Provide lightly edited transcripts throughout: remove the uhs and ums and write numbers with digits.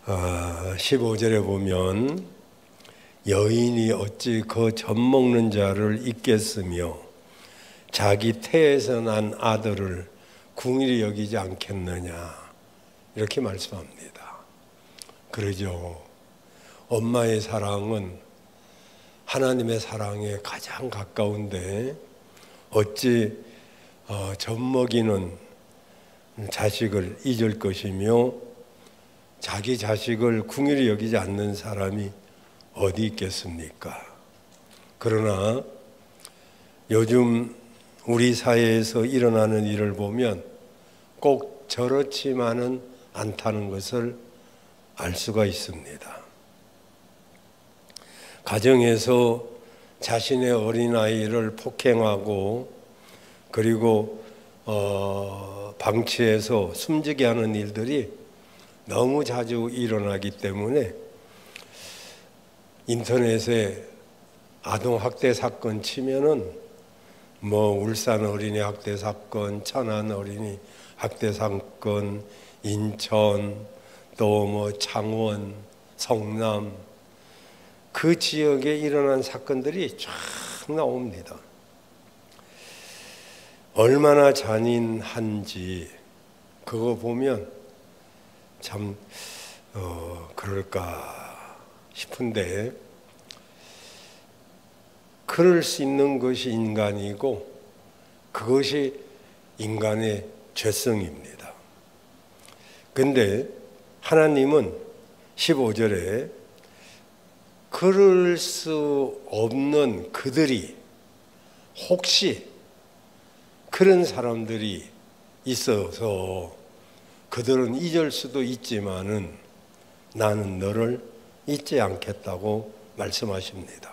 15절에 보면 여인이 어찌 그 젖 먹는 자를 잊겠으며 자기 태에서 난 아들을 궁일이 여기지 않겠느냐, 이렇게 말씀합니다. 그러죠. 엄마의 사랑은 하나님의 사랑에 가장 가까운데 어찌 젖 먹이는 자식을 잊을 것이며 자기 자식을 궁일이 여기지 않는 사람이 어디 있겠습니까? 그러나 요즘 우리 사회에서 일어나는 일을 보면 꼭 저렇지만은 않다는 것을 알 수가 있습니다. 가정에서 자신의 어린아이를 폭행하고 그리고 방치해서 숨지게 하는 일들이 너무 자주 일어나기 때문에 인터넷에 아동학대 사건 치면은 울산 어린이 학대 사건, 천안 어린이 학대 사건, 인천, 또 창원, 성남, 그 지역에 일어난 사건들이 쫙 나옵니다. 얼마나 잔인한지 그거 보면 참 그럴까 싶은데, 그럴 수 있는 것이 인간이고 그것이 인간의 죄성입니다. 근데 하나님은 15절에 그럴 수 없는 그들이, 혹시 그런 사람들이 있어서 그들은 잊을 수도 있지만은 나는 너를 잊지 않겠다고 말씀하십니다.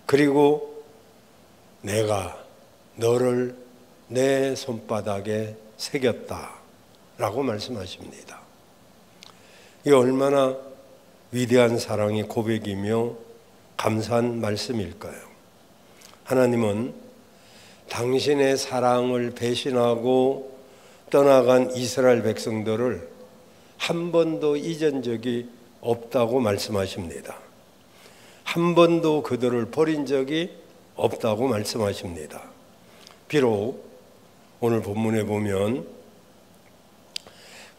그리고 내가 너를 내 손바닥에 새겼다라고 말씀하십니다. 이 얼마나 위대한 사랑의 고백이며 감사한 말씀일까요? 하나님은 당신의 사랑을 배신하고 떠나간 이스라엘 백성들을 한 번도 잊은 적이 없다고 말씀하십니다. 한 번도 그들을 버린 적이 없다고 말씀하십니다. 비록 오늘 본문에 보면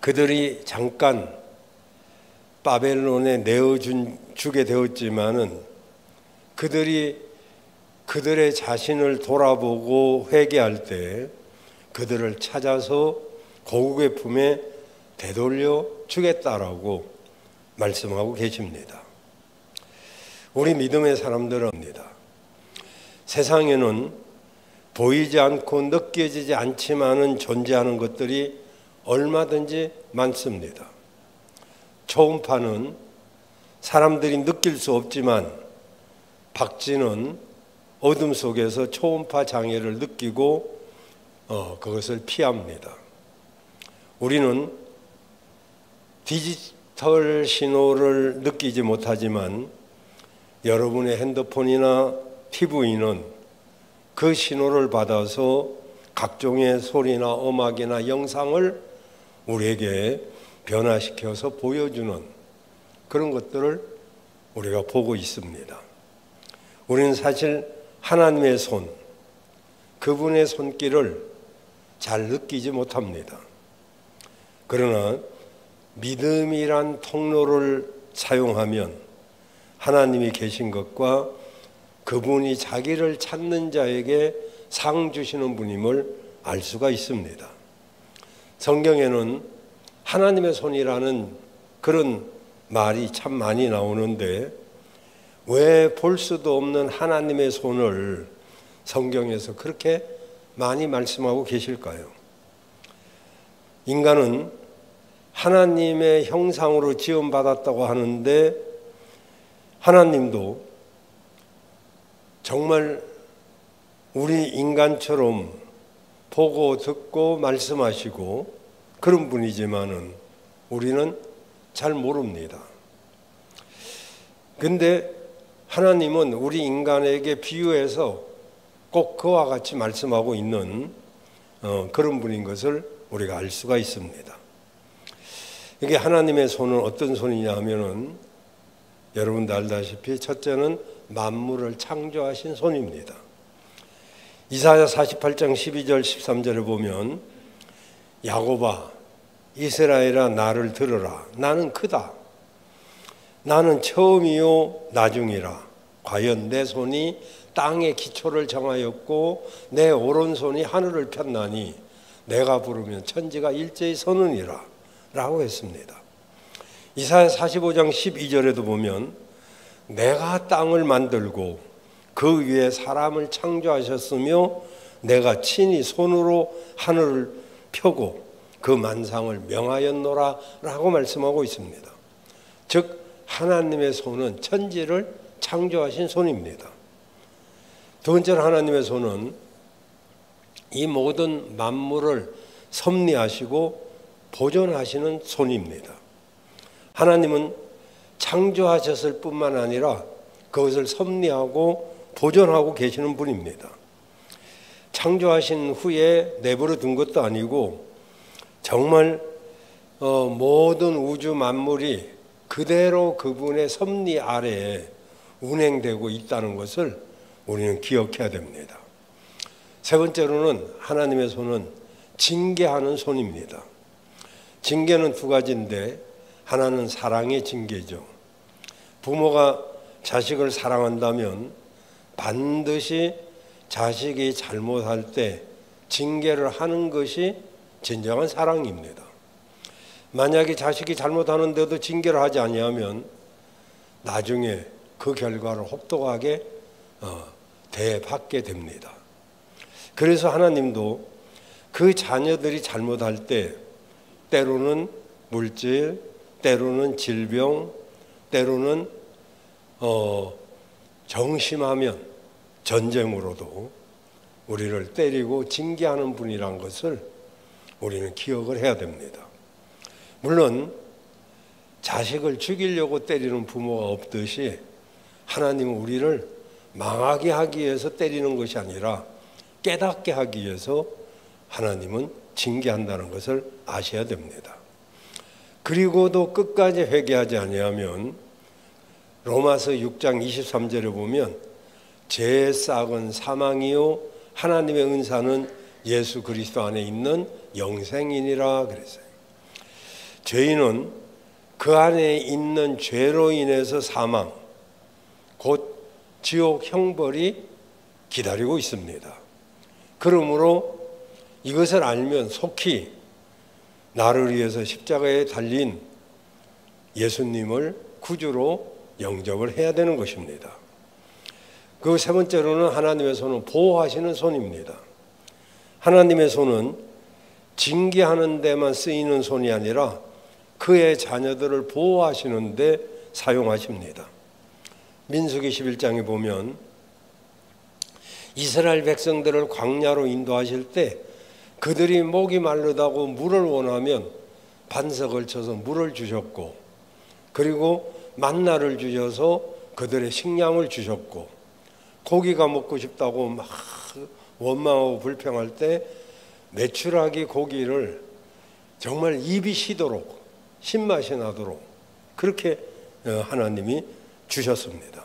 그들이 잠깐 바벨론에 내어주게 되었지만은 그들이 그들의 자신을 돌아보고 회개할 때 그들을 찾아서 고국의 품에 되돌려 주겠다라고 말씀하고 계십니다. 우리 믿음의 사람들은 세상에는 보이지 않고 느껴지지 않지만은 존재하는 것들이 얼마든지 많습니다. 초음파는 사람들이 느낄 수 없지만 박쥐는 어둠 속에서 초음파 장애를 느끼고 그것을 피합니다. 우리는 디지털 신호를 느끼지 못하지만 여러분의 핸드폰이나 TV는 그 신호를 받아서 각종의 소리나 음악이나 영상을 우리에게 변화시켜서 보여주는 그런 것들을 우리가 보고 있습니다. 우리는 사실 하나님의 손, 그분의 손길을 잘 느끼지 못합니다. 그러나 믿음이란 통로를 사용하면 하나님이 계신 것과 그분이 자기를 찾는 자에게 상 주시는 분임을 알 수가 있습니다. 성경에는 하나님의 손이라는 그런 말이 참 많이 나오는데 왜 볼 수도 없는 하나님의 손을 성경에서 그렇게 많이 말씀하고 계실까요? 인간은 하나님의 형상으로 지음받았다고 하는데 하나님도 정말 우리 인간처럼 보고 듣고 말씀하시고 그런 분이지만은 우리는 잘 모릅니다. 근데 하나님은 우리 인간에게 비유해서 꼭 그와 같이 말씀하고 있는 그런 분인 것을 우리가 알 수가 있습니다. 이게 하나님의 손은 어떤 손이냐 하면은 여러분도 알다시피 첫째는 만물을 창조하신 손입니다. 이사야 48장 12절 13절에 보면 야곱아 이스라엘아 나를 들으라 나는 크다 나는 처음이요 나중이라 과연 내 손이 땅의 기초를 정하였고 내 오른손이 하늘을 폈나니 내가 부르면 천지가 일제히 서느니라 라고 했습니다. 이사야 45장 12절에도 보면 내가 땅을 만들고 그 위에 사람을 창조하셨으며 내가 친히 손으로 하늘을 펴고 그 만상을 명하였노라 라고 말씀하고 있습니다. 즉 하나님의 손은 천지를 창조하신 손입니다. 두 번째로 하나님의 손은 이 모든 만물을 섭리하시고 보존하시는 손입니다. 하나님은 창조하셨을 뿐만 아니라 그것을 섭리하고 보존하고 계시는 분입니다. 창조하신 후에 내버려 둔 것도 아니고 정말 모든 우주 만물이 그대로 그분의 섭리 아래에 운행되고 있다는 것을 우리는 기억해야 됩니다. 세 번째로는 하나님의 손은 징계하는 손입니다. 징계는 두 가지인데 하나는 사랑의 징계죠. 부모가 자식을 사랑한다면 반드시 자식이 잘못할 때 징계를 하는 것이 진정한 사랑입니다. 만약에 자식이 잘못하는데도 징계를 하지 아니하면 나중에 그 결과를 혹독하게 대받게 됩니다. 그래서 하나님도 그 자녀들이 잘못할 때 때로는 물질, 때로는 질병, 때로는 정심하면 전쟁으로도 우리를 때리고 징계하는 분이란 것을 우리는 기억을 해야 됩니다. 물론 자식을 죽이려고 때리는 부모가 없듯이 하나님은 우리를 망하게 하기 위해서 때리는 것이 아니라 깨닫게 하기 위해서 하나님은 징계한다는 것을 아셔야 됩니다. 그리고도 끝까지 회개하지 아니하면 로마서 6장 23절에 보면 죄의 싹은 사망이요 하나님의 은사는 예수 그리스도 안에 있는 영생이니라 그랬어요. 죄인은 그 안에 있는 죄로 인해서 사망, 곧 지옥 형벌이 기다리고 있습니다. 그러므로 이것을 알면 속히 나를 위해서 십자가에 달린 예수님을 구주로 영접을 해야 되는 것입니다. 그 세 번째로는 하나님의 손은 보호하시는 손입니다. 하나님의 손은 징계하는 데만 쓰이는 손이 아니라 그의 자녀들을 보호하시는 데 사용하십니다. 민수기 11장에 보면 이스라엘 백성들을 광야로 인도하실 때 그들이 목이 마르다고 물을 원하면 반석을 쳐서 물을 주셨고 그리고 만나를 주셔서 그들의 식량을 주셨고 고기가 먹고 싶다고 막 원망하고 불평할 때 메추라기 고기를 정말 입이 시도록 신맛이 나도록 그렇게 하나님이 주셨습니다.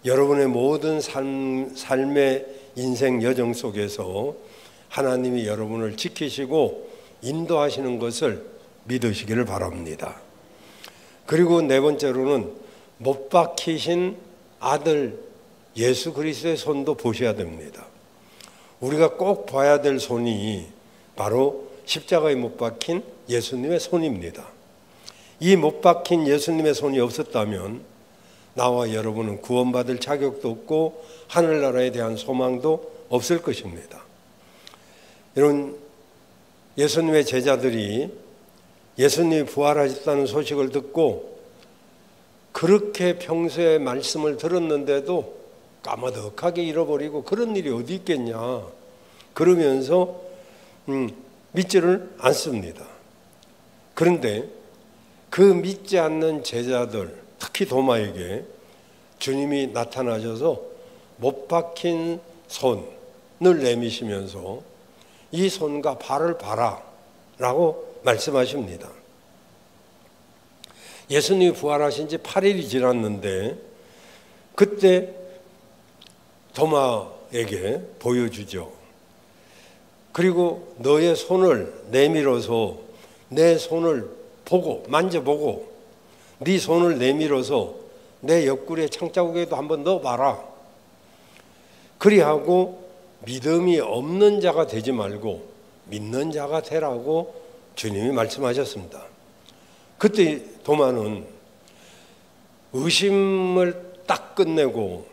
여러분의 모든 삶의 인생 여정 속에서 하나님이 여러분을 지키시고 인도하시는 것을 믿으시기를 바랍니다. 그리고 네 번째로는 못 박히신 아들 예수 그리스도의 손도 보셔야 됩니다. 우리가 꼭 봐야 될 손이 바로 십자가에 못 박힌 예수님의 손입니다. 이 못 박힌 예수님의 손이 없었다면 나와 여러분은 구원받을 자격도 없고 하늘나라에 대한 소망도 없을 것입니다. 이런 예수님의 제자들이 예수님이 부활하셨다는 소식을 듣고 그렇게 평소에 말씀을 들었는데도 까마득하게 잃어버리고 그런 일이 어디 있겠냐 그러면서 믿지를 않습니다. 그런데 그 믿지 않는 제자들 특히 도마에게 주님이 나타나셔서 못 박힌 손을 내미시면서 이 손과 발을 봐라 라고 말씀하십니다. 예수님이 부활하신 지 8일이 지났는데 그때 도마에게 보여주죠. 그리고 너의 손을 내밀어서 내 손을 보고 만져보고 네 손을 내밀어서 내 옆구리에 창자국에도 한번 넣어봐라. 그리하고 믿음이 없는 자가 되지 말고 믿는 자가 되라고 주님이 말씀하셨습니다. 그때 도마는 의심을 딱 끝내고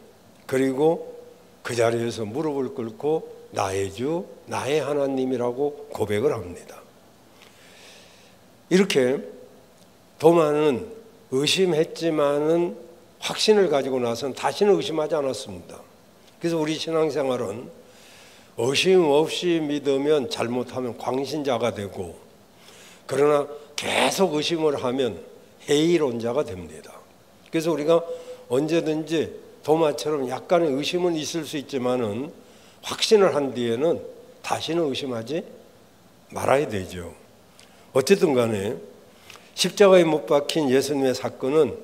그리고 그 자리에서 무릎을 꿇고 나의 주, 나의 하나님이라고 고백을 합니다. 이렇게 도마는 의심했지만은 확신을 가지고 나서는 다시는 의심하지 않았습니다. 그래서 우리 신앙생활은 의심 없이 믿으면 잘못하면 광신자가 되고 그러나 계속 의심을 하면 해이론자가 됩니다. 그래서 우리가 언제든지 도마처럼 약간의 의심은 있을 수 있지만은 확신을 한 뒤에는 다시는 의심하지 말아야 되죠. 어쨌든 간에 십자가에 못 박힌 예수님의 사건은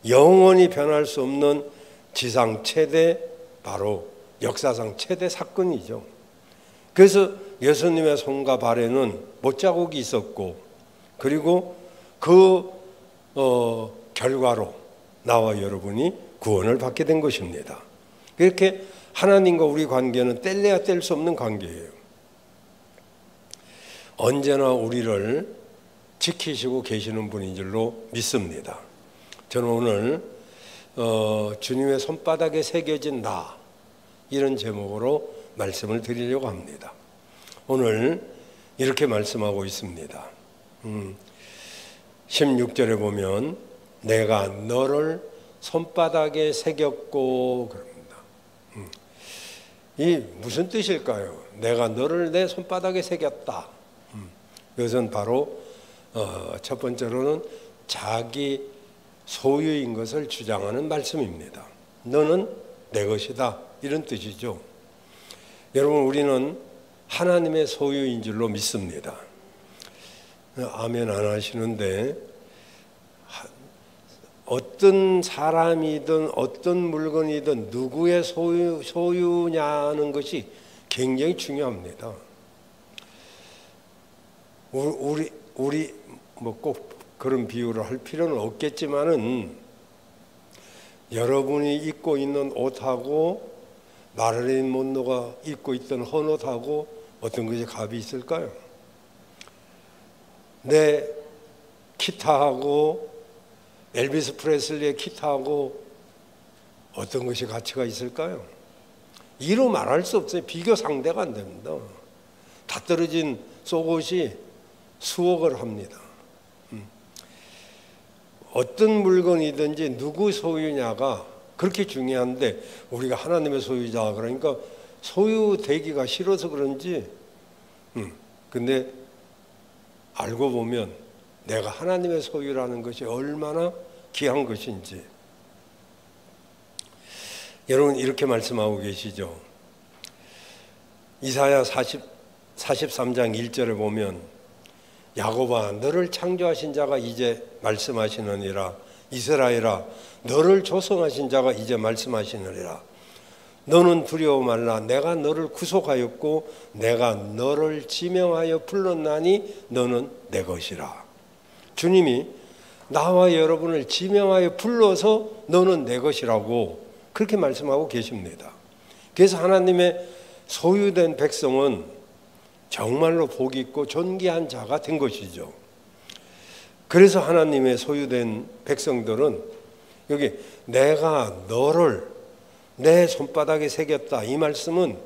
영원히 변할 수 없는 지상 최대, 바로 역사상 최대 사건이죠. 그래서 예수님의 손과 발에는 못자국이 있었고 그리고 그 결과로 나와 여러분이 구원을 받게 된 것입니다. 이렇게 하나님과 우리 관계는 뗄래야 뗄 수 없는 관계예요. 언제나 우리를 지키시고 계시는 분인 줄로 믿습니다. 저는 오늘 주님의 손바닥에 새겨진 나, 이런 제목으로 말씀을 드리려고 합니다. 오늘 이렇게 말씀하고 있습니다. 16절에 보면 내가 너를 손바닥에 새겼고 그럽니다. 이 무슨 뜻일까요? 내가 너를 내 손바닥에 새겼다. 이것은 바로 첫 번째로는 자기 소유인 것을 주장하는 말씀입니다. 너는 내 것이다, 이런 뜻이죠. 여러분, 우리는 하나님의 소유인 줄로 믿습니다. 아멘 안 하시는데 어떤 사람이든 어떤 물건이든 누구의 소유냐는 것이 굉장히 중요합니다. 우리 뭐 꼭 그런 비유를 할 필요는 없겠지만은 여러분이 입고 있는 옷하고 마릴린 먼로가 입고 있던 헌옷하고 어떤 것이 값이 있을까요? 내 기타하고 엘비스 프레슬리의 기타하고 어떤 것이 가치가 있을까요? 이로 말할 수 없어요. 비교 상대가 안 됩니다. 다 떨어진 속옷이 수억을 합니다. 어떤 물건이든지 누구 소유냐가 그렇게 중요한데 우리가 하나님의 소유자, 그러니까 소유되기가 싫어서 그런지 근데 알고 보면 내가 하나님의 소유라는 것이 얼마나 귀한 것인지. 여러분, 이렇게 말씀하고 계시죠. 이사야 43장 1절에 보면 야곱아, 너를 창조하신 자가 이제 말씀하시느니라. 이스라엘아, 너를 조성하신 자가 이제 말씀하시느니라. 너는 두려워 말라. 내가 너를 구속하였고 내가 너를 지명하여 불렀나니 너는 내 것이라. 주님이 나와 여러분을 지명하여 불러서 너는 내 것이라고 그렇게 말씀하고 계십니다. 그래서 하나님의 소유된 백성은 정말로 복 있고 존귀한 자가 된 것이죠. 그래서 하나님의 소유된 백성들은 여기 내가 너를 내 손바닥에 새겼다, 이 말씀은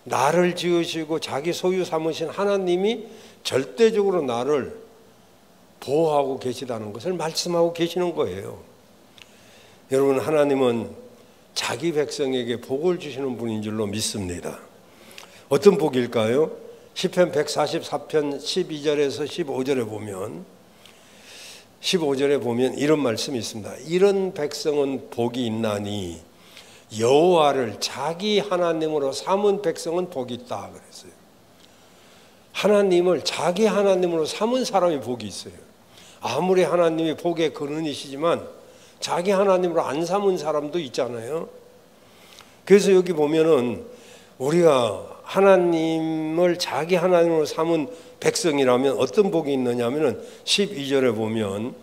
나를 지으시고 자기 소유 삼으신 하나님이 절대적으로 나를 보호하고 계시다는 것을 말씀하고 계시는 거예요. 여러분, 하나님은 자기 백성에게 복을 주시는 분인 줄로 믿습니다. 어떤 복일까요? 시편 144편 12절에서 15절에 보면 이런 말씀이 있습니다. 이런 백성은 복이 있나니 여호와를 자기 하나님으로 삼은 백성은 복이 있다 그랬어요. 하나님을 자기 하나님으로 삼은 사람이 복이 있어요. 아무리 하나님이 복의 근원이시지만 자기 하나님으로 안 삼은 사람도 있잖아요. 그래서 여기 보면은 우리가 하나님을 자기 하나님으로 삼은 백성이라면 어떤 복이 있느냐 하면은 12절에 보면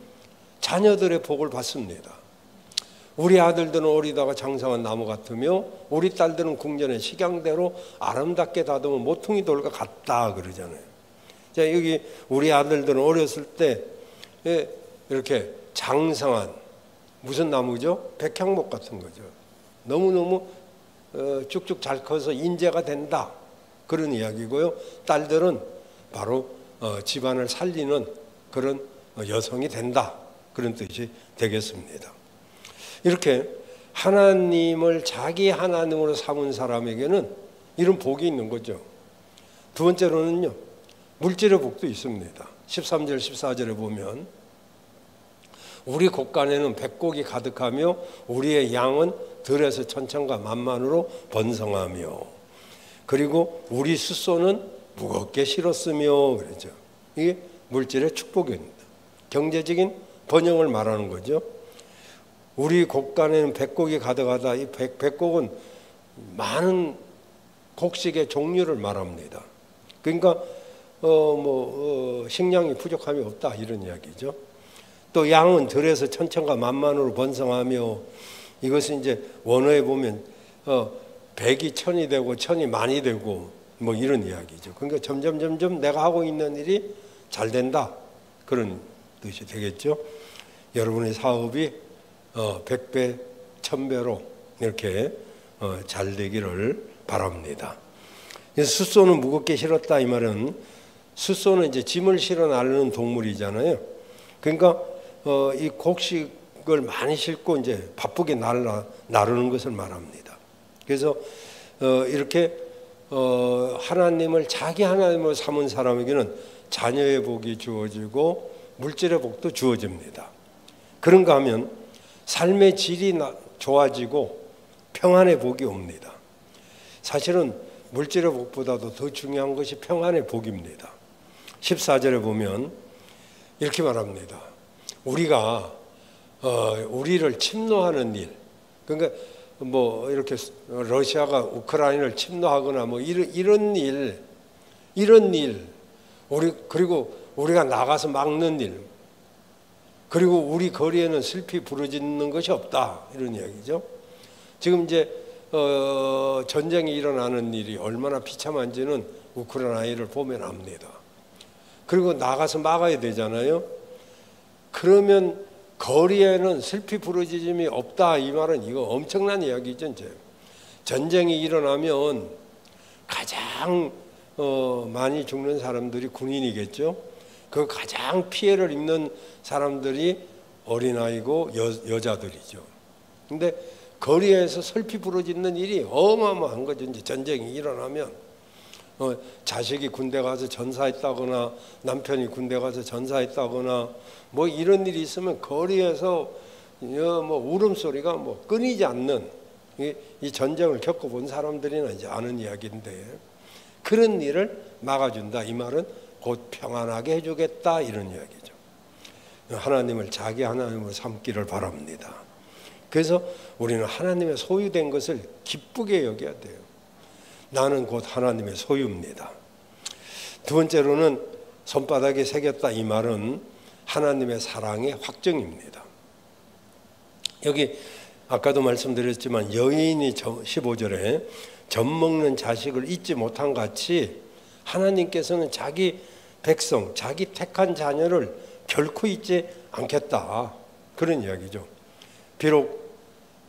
자녀들의 복을 받습니다. 우리 아들들은 어리다가 장성한 나무 같으며 우리 딸들은 궁전의 식양대로 아름답게 다듬은 모퉁이 돌과 같다 그러잖아요. 자, 여기 우리 아들들은 어렸을 때 이렇게 장성한 무슨 나무죠? 백향목 같은 거죠. 너무너무 쭉쭉 잘 커서 인재가 된다 그런 이야기고요. 딸들은 바로 집안을 살리는 그런 여성이 된다 그런 뜻이 되겠습니다. 이렇게 하나님을 자기 하나님으로 삼은 사람에게는 이런 복이 있는 거죠. 두 번째로는요, 물질의 복도 있습니다. 13절 14절에 보면 우리 곳간에는 백곡이 가득하며 우리의 양은 들에서 천천과 만만으로 번성하며 그리고 우리 숫소는 무겁게 실었으며 그러죠. 이게 물질의 축복입니다. 경제적인 번영을 말하는 거죠. 우리 곳간에는 백곡이 가득하다. 이 백곡은 많은 곡식의 종류를 말합니다. 그러니까 식량이 부족함이 없다 이런 이야기죠. 또 양은 들에서 천천과 만만으로 번성하며 이것은 이제 원어에 보면 백이 천이 되고 천이 만이 되고 뭐 이런 이야기죠. 그러니까 점점 내가 하고 있는 일이 잘 된다 그런 뜻이 되겠죠. 여러분의 사업이 100배, 1000배로 이렇게 잘 되기를 바랍니다. 그래서 숫소는 무겁게 실었다 이 말은 숫소는 이제 짐을 실어 나르는 동물이잖아요. 그러니까 이 곡식을 많이 싣고 이제 바쁘게 나르는 것을 말합니다. 그래서 이렇게 하나님을 자기 하나님으로 삼은 사람에게는 자녀의 복이 주어지고 물질의 복도 주어집니다. 그런가 하면 삶의 질이 좋아지고 평안의 복이 옵니다. 사실은 물질의 복보다도 더 중요한 것이 평안의 복입니다. 14절에 보면 이렇게 말합니다. 우리가 우리를 침노하는 일, 그러니까 뭐 이렇게 러시아가 우크라이나를 침노하거나 뭐 이런 일, 그리고 우리가 나가서 막는 일, 그리고 우리 거리에는 슬피 부르짖는 것이 없다 이런 이야기죠. 지금 이제 전쟁이 일어나는 일이 얼마나 비참한지는 우크라이나를 보면 압니다. 그리고 나가서 막아야 되잖아요. 그러면 거리에는 슬피 부르짖음이 없다 이 말은 이거 엄청난 이야기죠. 이제 전쟁이 일어나면 가장 많이 죽는 사람들이 군인이겠죠. 그 가장 피해를 입는 사람들이 어린아이고 여자들이죠. 근데 거리에서 슬피 부르짖는 일이 어마어마한 거죠. 이제 전쟁이 일어나면 자식이 군대 가서 전사했다거나 남편이 군대 가서 전사했다거나 뭐 이런 일이 있으면 거리에서 뭐 울음소리가 뭐 끊이지 않는 이 전쟁을 겪어본 사람들이나 이제 아는 이야기인데 그런 일을 막아준다 이 말은 곧 평안하게 해주겠다 이런 이야기죠. 하나님을 자기 하나님으로 삼기를 바랍니다. 그래서 우리는 하나님의 소유된 것을 기쁘게 여겨야 돼요. 나는 곧 하나님의 소유입니다. 두 번째로는 손바닥에 새겼다 이 말은 하나님의 사랑의 확정입니다. 여기 아까도 말씀드렸지만 여인이 15절에 젖 먹는 자식을 잊지 못한 같이 하나님께서는 자기 백성, 자기 택한 자녀를 결코 잊지 않겠다 그런 이야기죠. 비록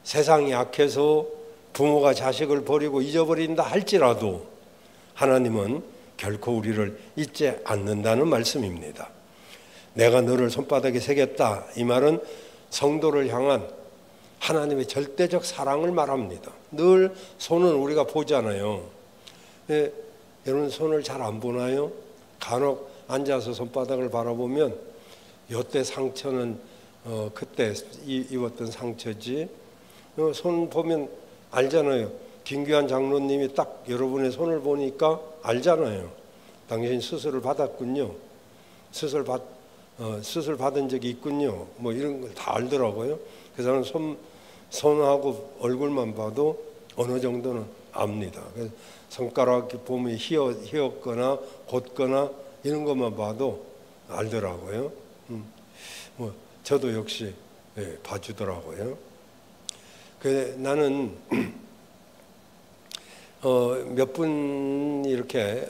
세상이 악해서 부모가 자식을 버리고 잊어버린다 할지라도 하나님은 결코 우리를 잊지 않는다는 말씀입니다. 내가 너를 손바닥에 새겼다 이 말은 성도를 향한 하나님의 절대적 사랑을 말합니다. 늘 손은 우리가 보잖아요. 여러분 손을 잘 안 보나요? 간혹 앉아서 손바닥을 바라보면 이때 상처는 그때 입었던 상처지. 손 보면 알잖아요. 김규환 장로님이 딱 여러분의 손을 보니까 알잖아요. 당신 수술을 받았군요. 수술 수술 받은 적이 있군요. 뭐 이런 걸 다 알더라고요. 그 사람 손하고 얼굴만 봐도 어느 정도는 압니다. 그래서 손가락 보면 휘었거나 곧거나 이런 것만 봐도 알더라고요. 뭐 저도 역시 봐주더라고요. 나는 몇 분 이렇게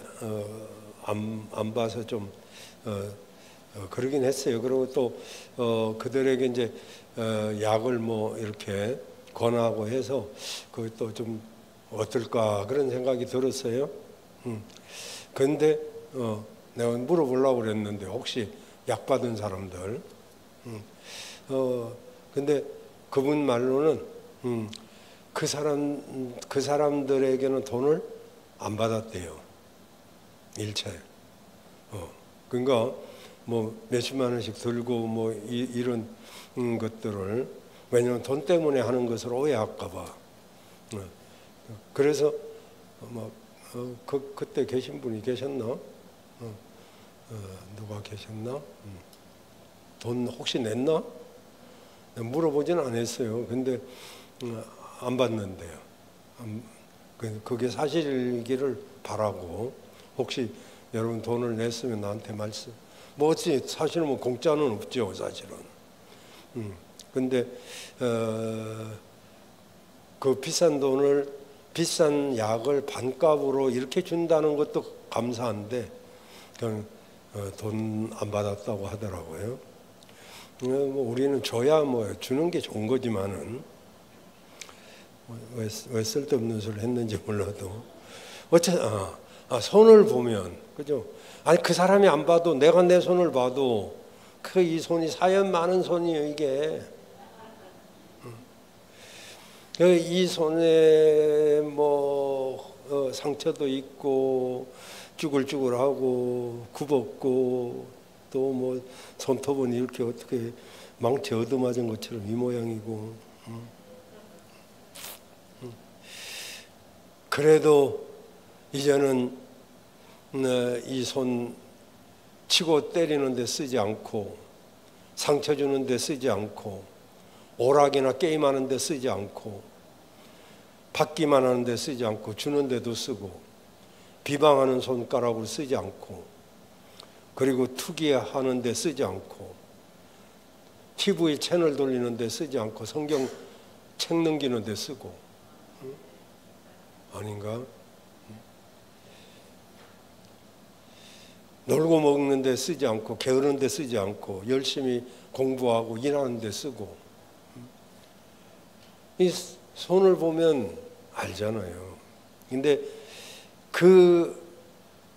안 봐서 좀 그러긴 했어요. 그리고 또 그들에게 이제 약을 뭐 이렇게 권하고 해서 그것도 좀 어떨까 그런 생각이 들었어요. 그런데 내가 물어보려고 그랬는데 혹시 약 받은 사람들 근데 그분 말로는 그 사람들에게는 돈을 안 받았대요. 일체. 그러니까 뭐 몇십만 원씩 들고 뭐 이런 것들을 왜냐하면 돈 때문에 하는 것을 오해할까 봐. 그래서 그때 계신 분이 계셨나? 누가 계셨나? 돈 혹시 냈나? 물어보지는 않았어요. 근데 안 받는데요. 그게 사실이기를 바라고 혹시 여러분 돈을 냈으면 나한테 말씀. 뭐 어찌 사실은 뭐 공짜는 없죠, 사실은. 근데 그 비싼 돈을 비싼 약을 반값으로 이렇게 준다는 것도 감사한데 그냥 돈 안 받았다고 하더라고요. 뭐 우리는 줘야 뭐 주는 게 좋은 거지만은 왜 쓸데없는 소리를 했는지 몰라도 손을 보면 그죠? 아니 그 사람이 안 봐도 내가 내 손을 봐도 이 손이 사연 많은 손이에요 이게. 이 손에 뭐 상처도 있고 쭈글쭈글하고 굽었고 또 뭐 손톱은 이렇게 어떻게 망치 얻어맞은 것처럼 이 모양이고. 그래도 이제는 이 손 치고 때리는 데 쓰지 않고 상처 주는 데 쓰지 않고 오락이나 게임하는 데 쓰지 않고 받기만 하는 데 쓰지 않고 주는 데도 쓰고 비방하는 손가락으로 쓰지 않고 그리고 투기하는 데 쓰지 않고 TV 채널 돌리는 데 쓰지 않고 성경 책 넘기는 데 쓰고 아닌가? 놀고 먹는 데 쓰지 않고 게으른 데 쓰지 않고 열심히 공부하고 일하는 데 쓰고 이 손을 보면 알잖아요. 근데 그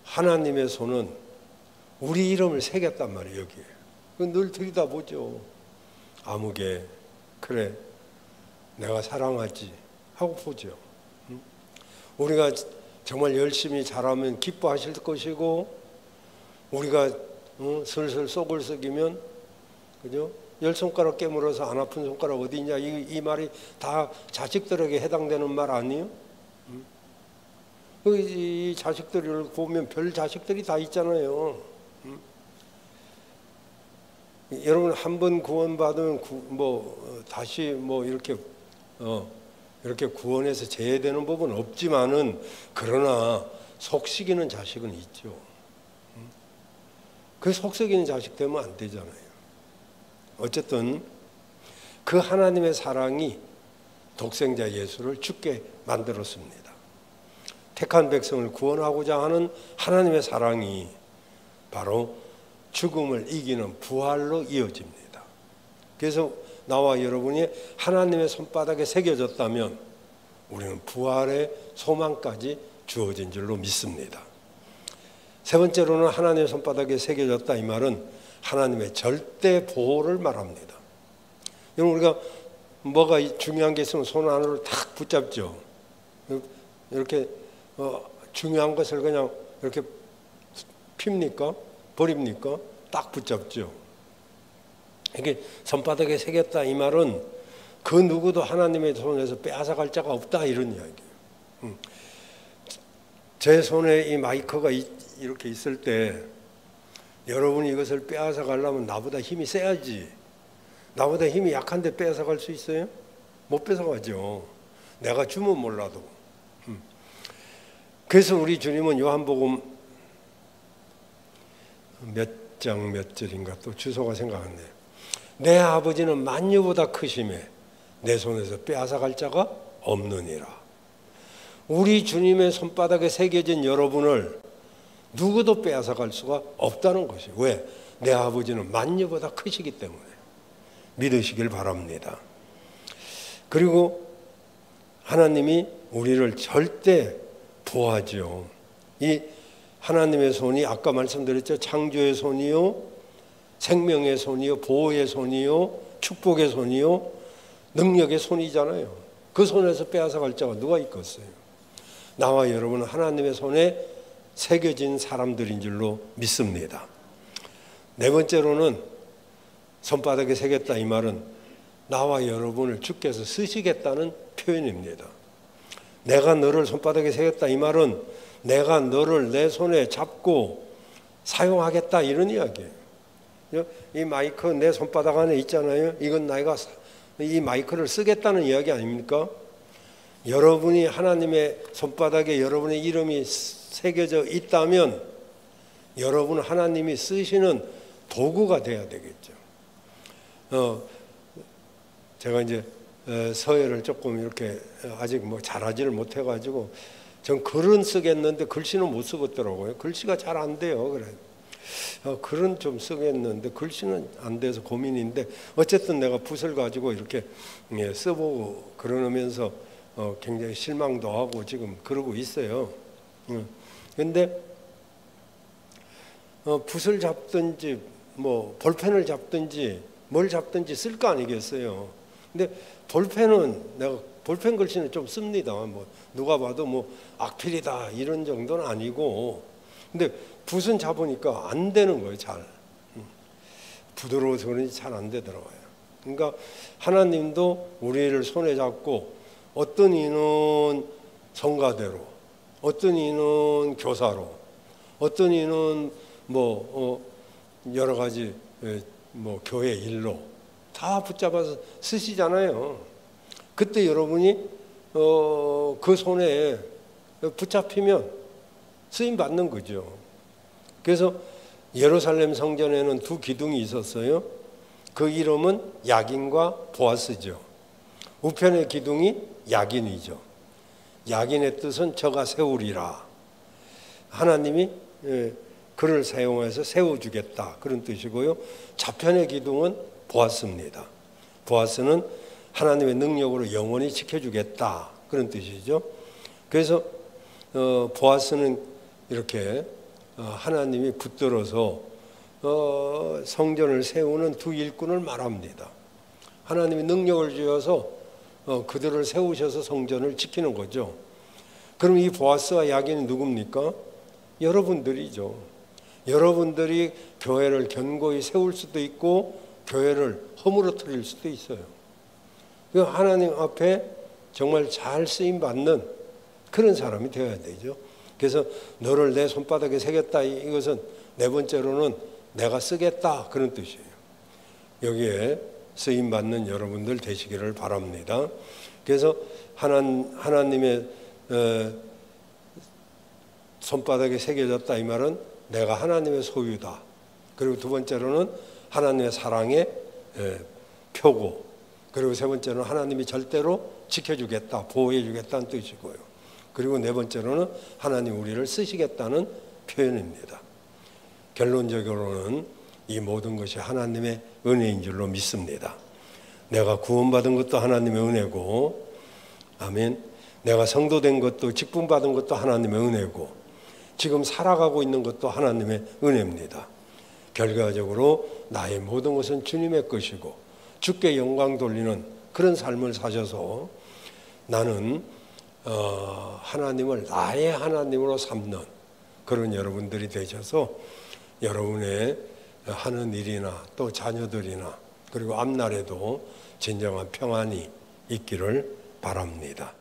하나님의 손은 우리 이름을 새겼단 말이에요. 여기에. 늘 들여다보죠. 아무개 그래 내가 사랑하지 하고 보죠. 우리가 정말 열심히 잘하면 기뻐하실 것이고 우리가 슬슬 속을 썩이면 그죠? 10손가락 깨물어서 안 아픈 손가락 어디 있냐 이 말이 다 자식들에게 해당되는 말 아니에요? 이 자식들을 보면 별 자식들이 다 있잖아요. 여러분 한 번 구원받으면 다시 뭐 이렇게 구원해서 제외되는 법은 없지만은 그러나 속썩이는 자식은 있죠. 그 속썩이는 자식 되면 안 되잖아요. 어쨌든 그 하나님의 사랑이 독생자 예수를 죽게 만들었습니다. 택한 백성을 구원하고자 하는 하나님의 사랑이 바로 죽음을 이기는 부활로 이어집니다. 그래서 나와 여러분이 하나님의 손바닥에 새겨졌다면 우리는 부활의 소망까지 주어진 줄로 믿습니다. 세 번째로는 하나님의 손바닥에 새겨졌다 이 말은 하나님의 절대 보호를 말합니다. 여러분 우리가 뭐가 중요한 게 있으면 손 안으로 탁 붙잡죠. 이렇게 중요한 것을 그냥 이렇게 핍니까? 버립니까? 딱 붙잡죠. 이게 손바닥에 새겼다 이 말은 그 누구도 하나님의 손에서 빼앗아갈 자가 없다 이런 이야기예요. 제 손에 이 마이크가 이렇게 있을 때 여러분이 이것을 빼앗아 가려면 나보다 힘이 세야지. 나보다 힘이 약한데 빼앗아 갈 수 있어요? 못 뺏어 가죠. 내가 주면 몰라도. 그래서 우리 주님은 요한복음 몇 장 몇 절인가 또 주소가 생각 안 나요. 내 아버지는 만유보다 크심에 내 손에서 빼앗아 갈 자가 없느니라. 우리 주님의 손바닥에 새겨진 여러분을 누구도 빼앗아 갈 수가 없다는 것이. 왜? 내 아버지는 만유보다 크시기 때문에. 믿으시길 바랍니다. 그리고 하나님이 우리를 절대 보호하죠. 이 하나님의 손이 아까 말씀드렸죠. 창조의 손이요, 생명의 손이요, 보호의 손이요, 축복의 손이요, 능력의 손이잖아요. 그 손에서 빼앗아 갈 자가 누가 있겠어요? 나와 여러분은 하나님의 손에 새겨진 사람들인 줄로 믿습니다. 네 번째로는 손바닥에 새겼다 이 말은 나와 여러분을 주께서 쓰시겠다는 표현입니다. 내가 너를 손바닥에 새겼다 이 말은 내가 너를 내 손에 잡고 사용하겠다 이런 이야기예요. 이 마이크 내 손바닥 안에 있잖아요. 이건 내가 이 마이크를 쓰겠다는 이야기 아닙니까? 여러분이 하나님의 손바닥에 여러분의 이름이 새겨져 있다면 여러분은 하나님이 쓰시는 도구가 돼야 되겠죠. 제가 이제 서예를 조금 이렇게 아직 뭐 잘하지를 못해가지고 전 글은 쓰겠는데 글씨는 못 쓰겠더라고요. 글씨가 잘 안 돼요. 그래. 글은 좀 쓰겠는데 글씨는 안 돼서 고민인데 어쨌든 내가 붓을 가지고 이렇게 써보고 그러면서 굉장히 실망도 하고 지금 그러고 있어요. 근데 붓을 잡든지 뭐 볼펜을 잡든지 뭘 잡든지 쓸 거 아니겠어요. 근데 볼펜은 내가 볼펜 글씨는 좀 씁니다. 뭐 누가 봐도 뭐 악필이다 이런 정도는 아니고, 근데 붓은 잡으니까 안 되는 거예요. 잘 부드러워서 그런지 잘 안 되더라고요. 그러니까 하나님도 우리를 손에 잡고 어떤 이는 성가대로, 어떤 이는 교사로, 어떤 이는 뭐 여러 가지 뭐 교회 일로 다 붙잡아서 쓰시잖아요. 그때 여러분이 그 손에 붙잡히면 쓰임 받는 거죠. 그래서 예루살렘 성전에는 두 기둥이 있었어요. 그 이름은 야긴과 보아스죠. 우편의 기둥이 야긴이죠. 야긴의 뜻은 저가 세우리라. 하나님이 그를 사용해서 세워주겠다 그런 뜻이고요. 좌편의 기둥은 보아스입니다. 보아스는 하나님의 능력으로 영원히 지켜주겠다 그런 뜻이죠. 그래서 보아스는 이렇게 하나님이 붙들어서 성전을 세우는 두 일꾼을 말합니다. 하나님이 능력을 주어서 그들을 세우셔서 성전을 지키는 거죠. 그럼 이 보아스와 야긴이 누굽니까? 여러분들이죠. 여러분들이 교회를 견고히 세울 수도 있고 교회를 허물어뜨릴 수도 있어요. 하나님 앞에 정말 잘 쓰임 받는 그런 사람이 되어야 되죠. 그래서 너를 내 손바닥에 새겼다 이것은 네 번째로는 내가 쓰겠다 그런 뜻이에요. 여기에 쓰임 받는 여러분들 되시기를 바랍니다. 그래서 하나님의 손바닥에 새겨졌다 이 말은 내가 하나님의 소유다. 그리고 두 번째로는 하나님의 사랑의 표고, 그리고 세 번째로는 하나님이 절대로 지켜주겠다, 보호해주겠다는 뜻이고요. 그리고 네 번째로는 하나님 우리를 쓰시겠다는 표현입니다. 결론적으로는 이 모든 것이 하나님의 은혜인 줄로 믿습니다. 내가 구원받은 것도 하나님의 은혜고, 아멘. 내가 성도된 것도 직분받은 것도 하나님의 은혜고, 지금 살아가고 있는 것도 하나님의 은혜입니다. 결과적으로 나의 모든 것은 주님의 것이고 주께 영광 돌리는 그런 삶을 사셔서 나는 하나님을 나의 하나님으로 삼는 그런 여러분들이 되셔서 여러분의 하는 일이나 또 자녀들이나 그리고 앞날에도 진정한 평안이 있기를 바랍니다.